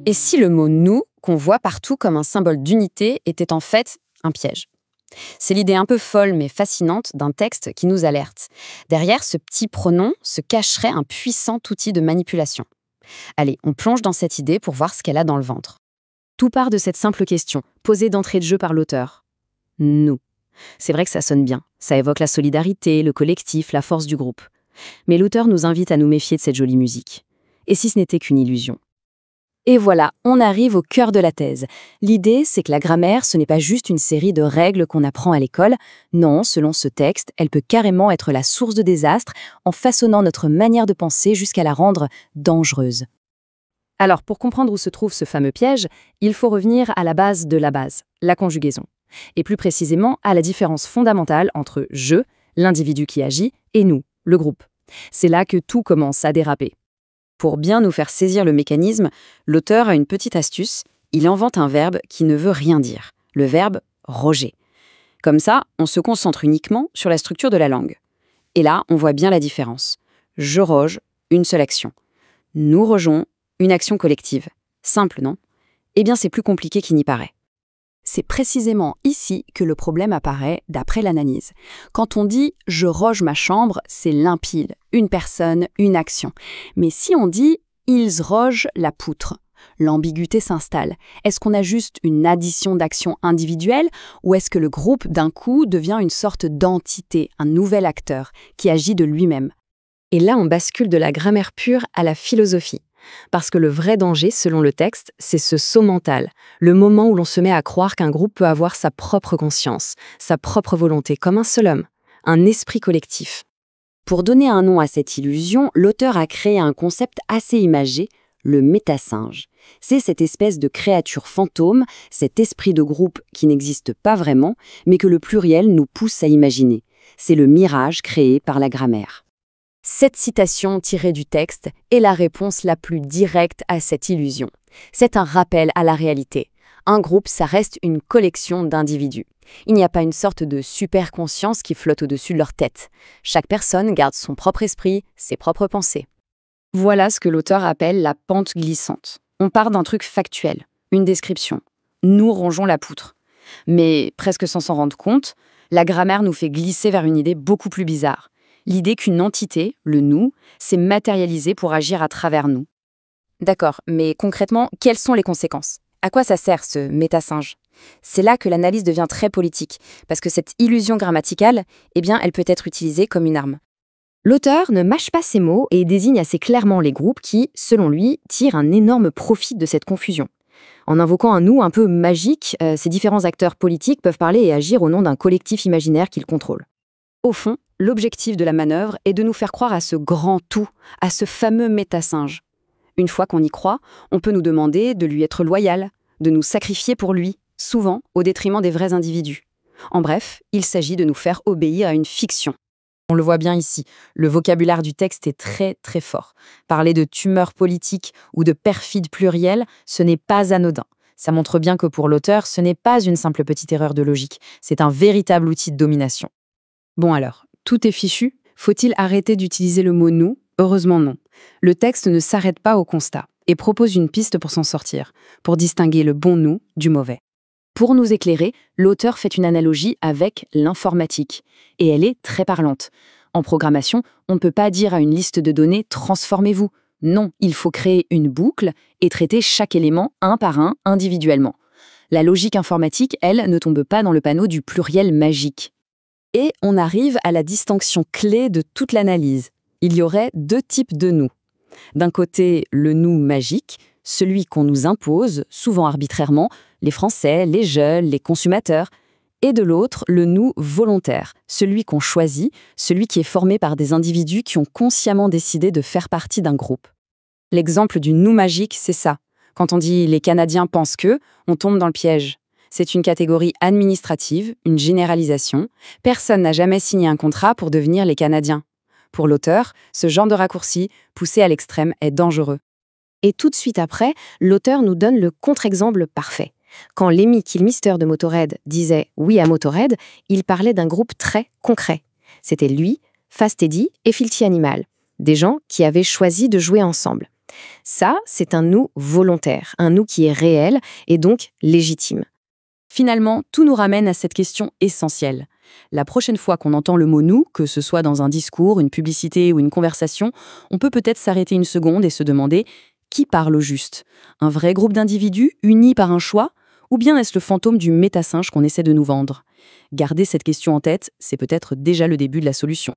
Et si le mot nous, qu'on voit partout comme un symbole d'unité, était en fait un piège? C'est l'idée un peu folle mais fascinante d'un texte qui nous alerte. Derrière ce petit pronom se cacherait un puissant outil de manipulation. Allez, on plonge dans cette idée pour voir ce qu'elle a dans le ventre. Tout part de cette simple question, posée d'entrée de jeu par l'auteur. Nous. C'est vrai que ça sonne bien. Ça évoque la solidarité, le collectif, la force du groupe. Mais l'auteur nous invite à nous méfier de cette jolie musique. Et si ce n'était qu'une illusion? Et voilà, on arrive au cœur de la thèse. L'idée, c'est que la grammaire, ce n'est pas juste une série de règles qu'on apprend à l'école. Non, selon ce texte, elle peut carrément être la source de désastre en façonnant notre manière de penser jusqu'à la rendre dangereuse. Alors, pour comprendre où se trouve ce fameux piège, il faut revenir à la base de la base, la conjugaison. Et plus précisément, à la différence fondamentale entre « je », l'individu qui agit, et « nous », le groupe. C'est là que tout commence à déraper. Pour bien nous faire saisir le mécanisme, l'auteur a une petite astuce. Il invente un verbe qui ne veut rien dire, le verbe « roger ». Comme ça, on se concentre uniquement sur la structure de la langue. Et là, on voit bien la différence. Je roge, une seule action. Nous rogeons, une action collective. Simple, non? Eh bien, c'est plus compliqué qu'il n'y paraît. C'est précisément ici que le problème apparaît d'après l'analyse. Quand on dit « je roge ma chambre », c'est limpide, une personne, une action. Mais si on dit « ils rogent la poutre », l'ambiguïté s'installe. Est-ce qu'on a juste une addition d'actions individuelles ou est-ce que le groupe d'un coup devient une sorte d'entité, un nouvel acteur qui agit de lui-même? Et là, on bascule de la grammaire pure à la philosophie. Parce que le vrai danger, selon le texte, c'est ce saut mental, le moment où l'on se met à croire qu'un groupe peut avoir sa propre conscience, sa propre volonté, comme un seul homme, un esprit collectif. Pour donner un nom à cette illusion, l'auteur a créé un concept assez imagé, le métasinge. C'est cette espèce de créature fantôme, cet esprit de groupe qui n'existe pas vraiment, mais que le pluriel nous pousse à imaginer. C'est le mirage créé par la grammaire. Cette citation tirée du texte est la réponse la plus directe à cette illusion. C'est un rappel à la réalité. Un groupe, ça reste une collection d'individus. Il n'y a pas une sorte de super-conscience qui flotte au-dessus de leur tête. Chaque personne garde son propre esprit, ses propres pensées. Voilà ce que l'auteur appelle la pente glissante. On part d'un truc factuel, une description. Nous rongeons la poutre. Mais, presque sans s'en rendre compte, la grammaire nous fait glisser vers une idée beaucoup plus bizarre. L'idée qu'une entité, le nous, s'est matérialisée pour agir à travers nous. D'accord, mais concrètement, quelles sont les conséquences? À quoi ça sert ce métasinge? C'est là que l'analyse devient très politique, parce que cette illusion grammaticale, eh bien, elle peut être utilisée comme une arme. L'auteur ne mâche pas ses mots et désigne assez clairement les groupes qui, selon lui, tirent un énorme profit de cette confusion. En invoquant un nous un peu magique, ces différents acteurs politiques peuvent parler et agir au nom d'un collectif imaginaire qu'ils contrôlent. Au fond, l'objectif de la manœuvre est de nous faire croire à ce grand tout, à ce fameux métasinge. Une fois qu'on y croit, on peut nous demander de lui être loyal, de nous sacrifier pour lui, souvent au détriment des vrais individus. En bref, il s'agit de nous faire obéir à une fiction. On le voit bien ici, le vocabulaire du texte est très très fort. Parler de tumeur politique ou de perfide pluriel, ce n'est pas anodin. Ça montre bien que pour l'auteur, ce n'est pas une simple petite erreur de logique, c'est un véritable outil de domination. Bon alors, tout est fichu, faut-il arrêter d'utiliser le mot « nous » ? Heureusement non. Le texte ne s'arrête pas au constat et propose une piste pour s'en sortir, pour distinguer le bon « nous » du mauvais. Pour nous éclairer, l'auteur fait une analogie avec l'informatique, et elle est très parlante. En programmation, on ne peut pas dire à une liste de données « transformez-vous ». Non, il faut créer une boucle et traiter chaque élément un par un, individuellement. La logique informatique, elle, ne tombe pas dans le panneau du pluriel magique. Et on arrive à la distinction clé de toute l'analyse. Il y aurait deux types de nous. D'un côté, le nous magique, celui qu'on nous impose, souvent arbitrairement, les Français, les jeunes, les consommateurs. Et de l'autre, le nous volontaire, celui qu'on choisit, celui qui est formé par des individus qui ont consciemment décidé de faire partie d'un groupe. L'exemple du nous magique, c'est ça. Quand on dit « les Canadiens pensent que », on tombe dans le piège. C'est une catégorie administrative, une généralisation. Personne n'a jamais signé un contrat pour devenir les Canadiens. Pour l'auteur, ce genre de raccourci, poussé à l'extrême, est dangereux. Et tout de suite après, l'auteur nous donne le contre-exemple parfait. Quand Lemmy Kilmister de Motörhead disait « oui à Motörhead », il parlait d'un groupe très concret. C'était lui, Fast Eddy et Filthy Animal, des gens qui avaient choisi de jouer ensemble. Ça, c'est un nous volontaire, un nous qui est réel et donc légitime. Finalement, tout nous ramène à cette question essentielle. La prochaine fois qu'on entend le mot nous, que ce soit dans un discours, une publicité ou une conversation, on peut peut-être s'arrêter une seconde et se demander qui parle au juste? Un vrai groupe d'individus unis par un choix? Ou bien est-ce le fantôme du métasinge qu'on essaie de nous vendre? Garder cette question en tête, c'est peut-être déjà le début de la solution.